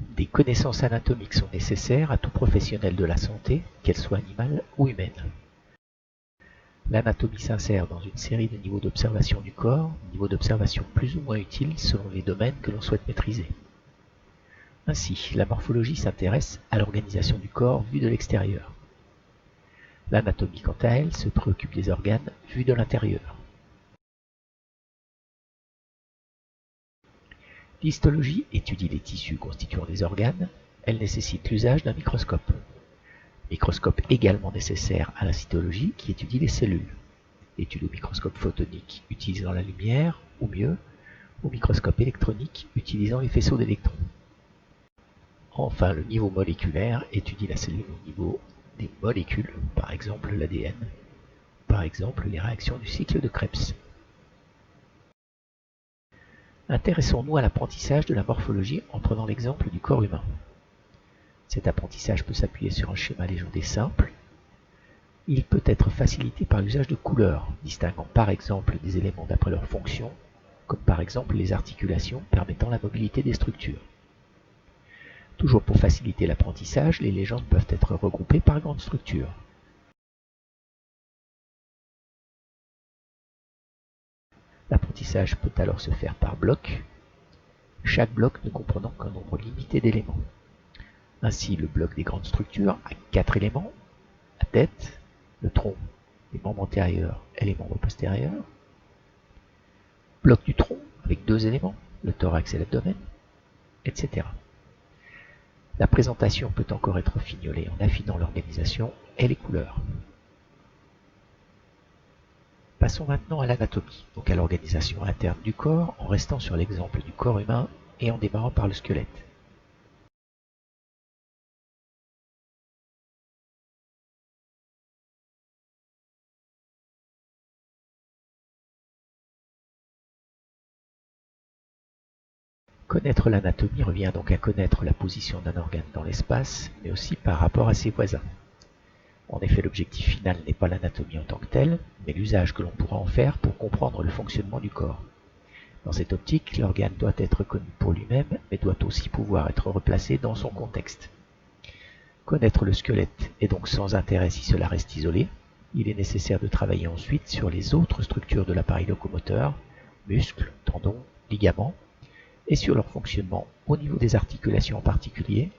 Des connaissances anatomiques sont nécessaires à tout professionnel de la santé, qu'elle soit animale ou humaine. L'anatomie s'insère dans une série de niveaux d'observation du corps, niveaux d'observation plus ou moins utiles selon les domaines que l'on souhaite maîtriser. Ainsi, la morphologie s'intéresse à l'organisation du corps vu de l'extérieur. L'anatomie, quant à elle, se préoccupe des organes vus de l'intérieur. L'histologie étudie les tissus constituant des organes, elle nécessite l'usage d'un microscope. Microscope également nécessaire à la cytologie qui étudie les cellules. Étude au microscope photonique utilisant la lumière, ou mieux, au microscope électronique utilisant les faisceaux d'électrons. Enfin, le niveau moléculaire étudie la cellule au niveau des molécules, par exemple l'ADN, par exemple les réactions du cycle de Krebs. Intéressons-nous à l'apprentissage de la morphologie en prenant l'exemple du corps humain. Cet apprentissage peut s'appuyer sur un schéma légendé simple. Il peut être facilité par l'usage de couleurs, distinguant par exemple des éléments d'après leur fonction, comme par exemple les articulations permettant la mobilité des structures. Toujours pour faciliter l'apprentissage, les légendes peuvent être regroupées par grandes structures. L'apprentissage peut alors se faire par blocs, chaque bloc ne comprenant qu'un nombre limité d'éléments. Ainsi, le bloc des grandes structures a 4 éléments, la tête, le tronc, les membres antérieurs et les membres postérieurs. Bloc du tronc avec 2 éléments, le thorax et l'abdomen, etc. La présentation peut encore être fignolée en affinant l'organisation et les couleurs. Passons maintenant à l'anatomie, donc à l'organisation interne du corps, en restant sur l'exemple du corps humain et en démarrant par le squelette. Connaître l'anatomie revient donc à connaître la position d'un organe dans l'espace, mais aussi par rapport à ses voisins. En effet, l'objectif final n'est pas l'anatomie en tant que telle, mais l'usage que l'on pourra en faire pour comprendre le fonctionnement du corps. Dans cette optique, l'organe doit être connu pour lui-même, mais doit aussi pouvoir être replacé dans son contexte. Connaître le squelette est donc sans intérêt si cela reste isolé. Il est nécessaire de travailler ensuite sur les autres structures de l'appareil locomoteur, muscles, tendons, ligaments, et sur leur fonctionnement au niveau des articulations en particulier,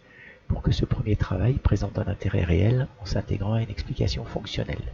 pour que ce premier travail présente un intérêt réel en s'intégrant à une explication fonctionnelle.